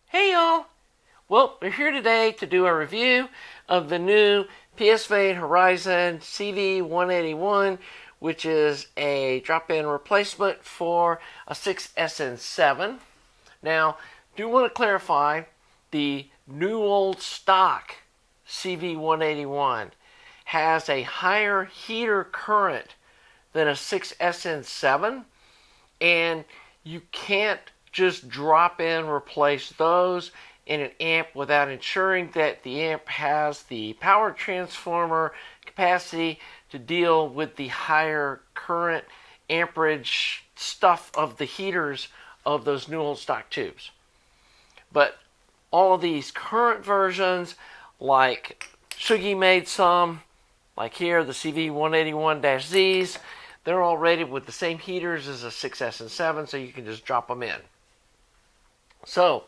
Hey y'all! Well, we're here today to do a review of the new Psvane Horizon CV181, which is a drop-in replacement for a 6SN7. Now, do want to clarify, the new old stock CV181 has a higher heater current than a 6SN7, and you can't just drop in replace those in an amp without ensuring that the amp has the power transformer capacity to deal with the higher current amperage stuff of the heaters of those new old stock tubes. But all of these current versions, like Skunkie made some, like here the CV181-Zs, they're all rated with the same heaters as a 6SN7, so you can just drop them in. So,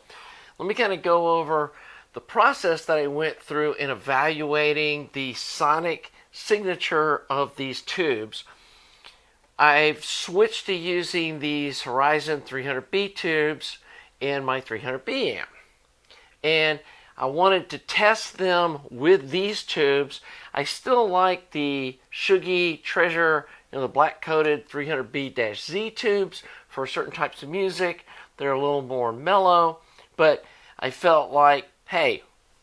let me kind of go over the process that I went through in evaluating the sonic signature of these tubes. I've switched to using these Horizon 300B tubes in my 300B amp. And I wanted to test them with these tubes. I still like the Skunkie Treasure, the black-coated 300B-Z tubes for certain types of music. They're a little more mellow, but I felt like, hey,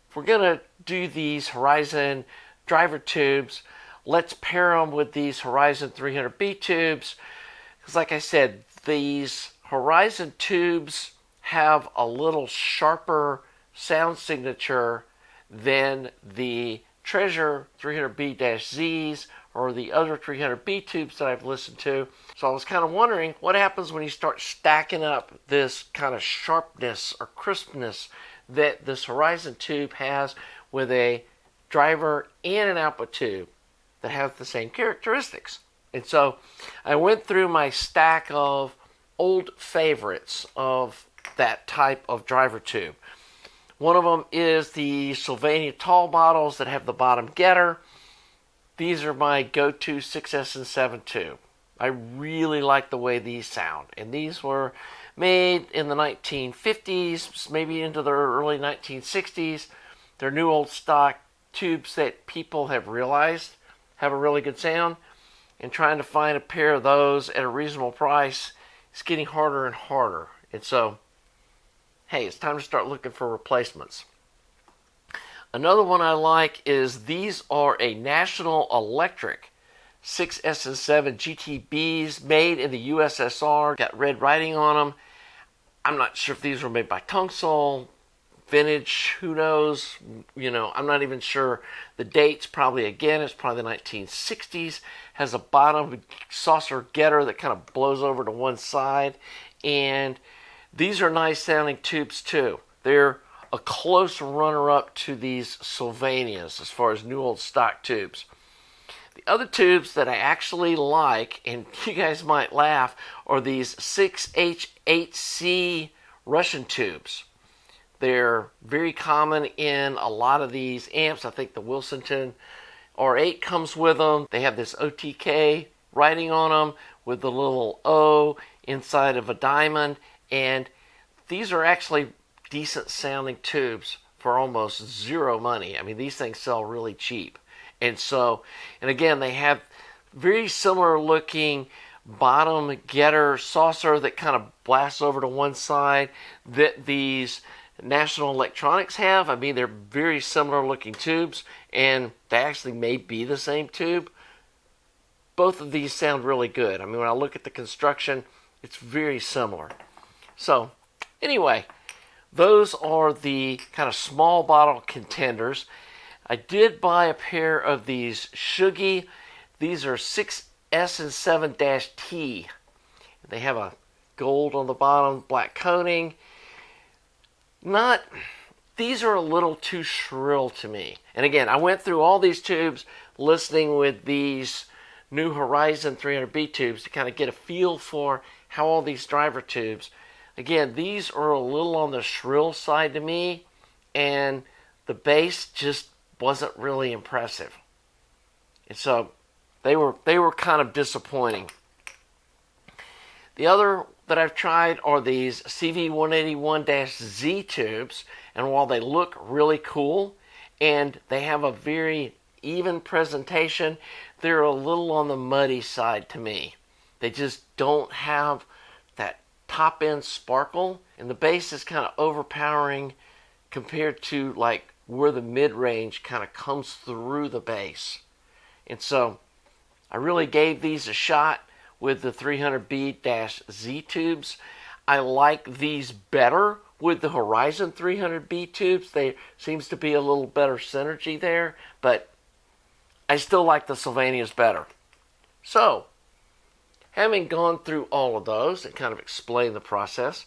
if we're going to do these Horizon driver tubes, let's pair them with these Horizon 300B tubes. Because like I said, these Horizon tubes have a little sharper sound signature than the Treasure 300B-Zs or the other 300B tubes that I've listened to. So I was kind of wondering what happens when you start stacking up this kind of sharpness or crispness that this Horizon tube has with a driver and an output tube that have the same characteristics. And so I went through my stack of old favorites of that type of driver tube. One of them is the Psvane tall bottles that have the bottom getter. These are my go-to 6SN7 tube. I really like the way these sound. And these were made in the 1950s, maybe into the early 1960s. They're new old stock tubes that people have realized have a really good sound. And trying to find a pair of those at a reasonable price is getting harder and harder. And so, hey, it's time to start looking for replacements. Another one I like is these are a National Electric 6SN7 GTBs made in the USSR. Got red writing on them. I'm not sure if these were made by Tungsol, vintage, who knows. I'm not even sure the dates. Probably, again, it's probably the 1960s. Has a bottom saucer getter that kind of blows over to one side. And these are nice sounding tubes too. They're a close runner-up to these Sylvanias as far as new old stock tubes. The other tubes that I actually like, and you guys might laugh, are these 6H8C Russian tubes. They're very common in a lot of these amps. I think the Wilsonton R8 comes with them. They have this OTK writing on them with the little O inside of a diamond. And these are actually decent sounding tubes for almost zero money. I mean, these things sell really cheap. And again, they have very similar looking bottom getter saucer that kind of blasts over to one side that these National Electronics have. I mean, they're very similar looking tubes, and they actually may be the same tube. Both of these sound really good. I mean, when I look at the construction, it's very similar. So, anyway, those are the kind of small bottle contenders. I did buy a pair of these Skunkie. These are 6SN7-T. They have a gold on the bottom, black coating. These are a little too shrill to me. And again, I went through all these tubes listening with these new Horizon 300B tubes to kind of get a feel for how all these driver tubes. Again, these are a little on the shrill side to me, and the bass just wasn't really impressive. And so they were kind of disappointing. The other that I've tried are these CV181-Z tubes, and while they look really cool and they have a very even presentation, they're a little on the muddy side to me. They just don't have that top end sparkle, and the bass is kind of overpowering compared to like where the mid-range kind of comes through the bass. And so I really gave these a shot with the 300B-Z tubes. I like these better with the Horizon 300B tubes. There seems to be a little better synergy there, but I still like the Sylvanias better. So, having gone through all of those and kind of explained the process,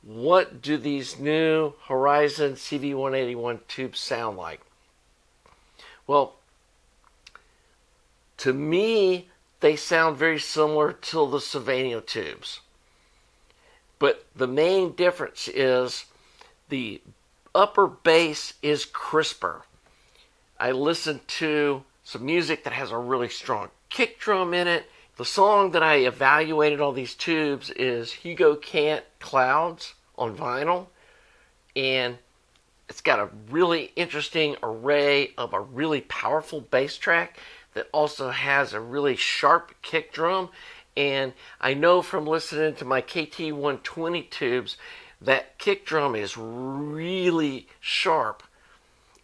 what do these new Horizon CV181 tubes sound like? Well, to me, they sound very similar to the Sylvania tubes. But the main difference is the upper bass is crisper. I listened to some music that has a really strong kick drum in it. The song that I evaluated all these tubes is Hugo Cant Clouds on vinyl. And it's got a really interesting array of a really powerful bass track that also has a really sharp kick drum. And I know from listening to my KT120 tubes that kick drum is really sharp,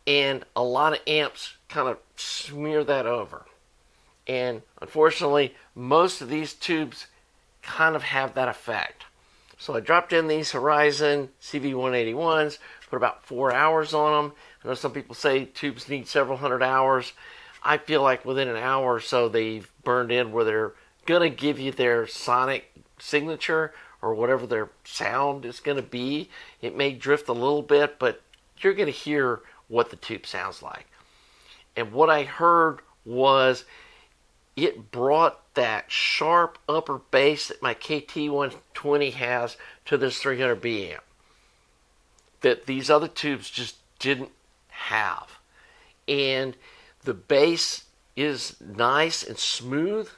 and a lot of amps kind of smear that over. And unfortunately, most of these tubes kind of have that effect. So I dropped in these Horizon CV181s, put about 4 hours on them. I know some people say tubes need several hundred hours. I feel like within an hour or so they've burned in where they're going to give you their sonic signature or whatever their sound is going to be. It may drift a little bit, but you're going to hear what the tube sounds like. And what I heard was it brought that sharp upper bass that my KT120 has to this 300B amp that these other tubes just didn't have. And the bass is nice and smooth.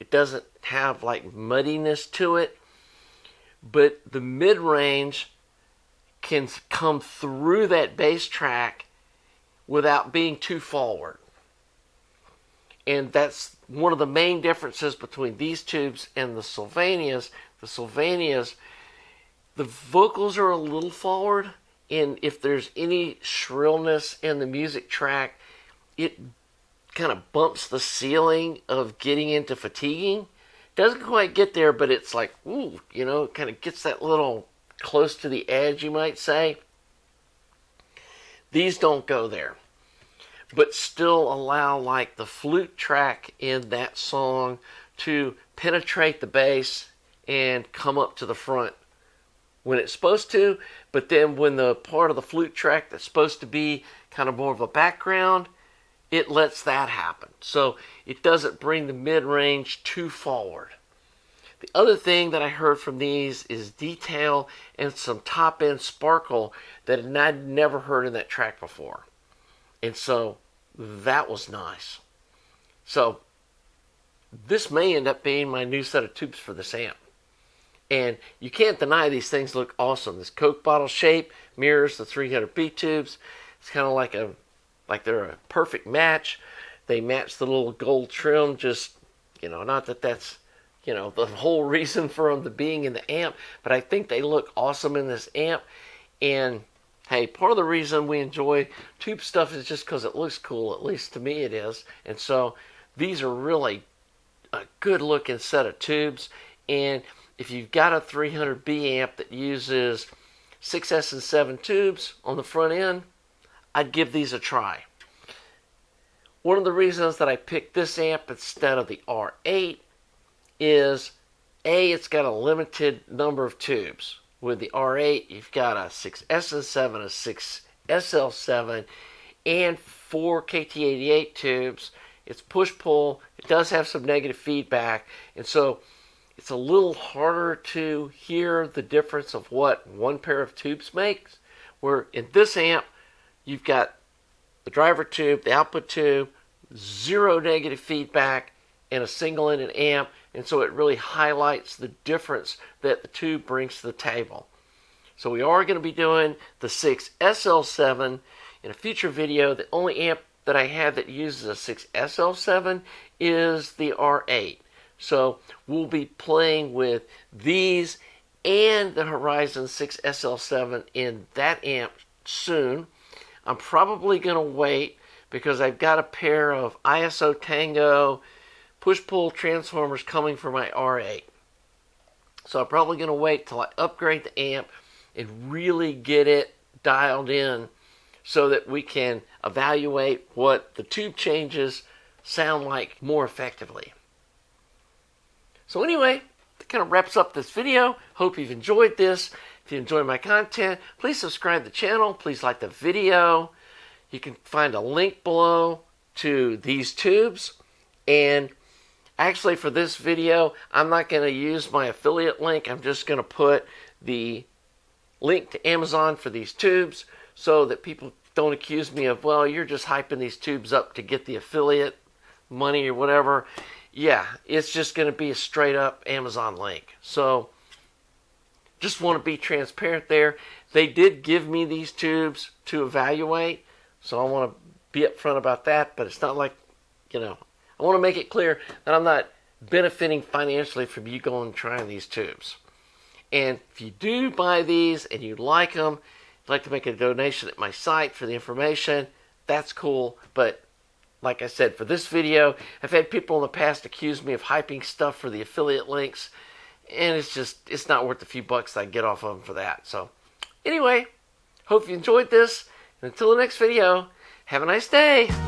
It doesn't have like muddiness to it. But the mid-range can come through that bass track without being too forward. And that's one of the main differences between these tubes and the Sylvanias. The Sylvanias, the vocals are a little forward, and if there's any shrillness in the music track, it kind of bumps the ceiling of getting into fatiguing. Doesn't quite get there, but it's like, ooh, you know, kind of gets that little close to the edge, you might say. These don't go there, but still allow like the flute track in that song to penetrate the bass and come up to the front when it's supposed to. But then when the part of the flute track that's supposed to be kind of more of a background, it lets that happen. So it doesn't bring the mid-range too forward. The other thing that I heard from these is detail and some top-end sparkle that I'd never heard in that track before. And so that was nice. So this may end up being my new set of tubes for this amp. And you can't deny these things look awesome. This Coke bottle shape mirrors the 300B tubes. It's kind of like they're a perfect match. They match the little gold trim, just, you know, not that that's, you know, the whole reason for them to being in the amp, but I think they look awesome in this amp. And hey, part of the reason we enjoy tube stuff is just because it looks cool. At least to me it is. And so these are really a good looking set of tubes. And if you've got a 300B amp that uses 6S and 7 tubes on the front end, I'd give these a try. One of the reasons that I picked this amp instead of the R8 is A, it's got a limited number of tubes. With the R8, you've got a 6S7, a 6SL7, and 4 KT88 tubes. It's push-pull. It does have some negative feedback, and so it's a little harder to hear the difference of what one pair of tubes makes. Where in this amp, you've got the driver tube, the output tube, 0 negative feedback, and a single-ended amp, and so it really highlights the difference that the tube brings to the table. So we are going to be doing the 6SL7 in a future video. The only amp that I have that uses a 6SL7 is the R8. So we'll be playing with these and the Horizon 6SL7 in that amp soon. I'm probably going to wait because I've got a pair of ISO Tango push-pull transformers coming for my R8. So I'm probably going to wait till I upgrade the amp and really get it dialed in so that we can evaluate what the tube changes sound like more effectively. So anyway, that kind of wraps up this video. Hope you've enjoyed this. If you enjoy my content, please subscribe to the channel. Please like the video. You can find a link below to these tubes. And actually for this video, I'm not going to use my affiliate link. I'm just going to put the link to Amazon for these tubes so that people don't accuse me of, well, you're just hyping these tubes up to get the affiliate money or whatever. Yeah, it's just going to be a straight up Amazon link. So just want to be transparent there. They did give me these tubes to evaluate, so I want to be upfront about that, but it's not like, I want to make it clear that I'm not benefiting financially from you going and trying these tubes. And if you do buy these and you like them, you'd like to make a donation at my site for the information, that's cool. But like I said, for this video, I've had people in the past accuse me of hyping stuff for the affiliate links, and it's not worth the few bucks that I get off of them for that. So anyway, hope you enjoyed this, and until the next video, have a nice day.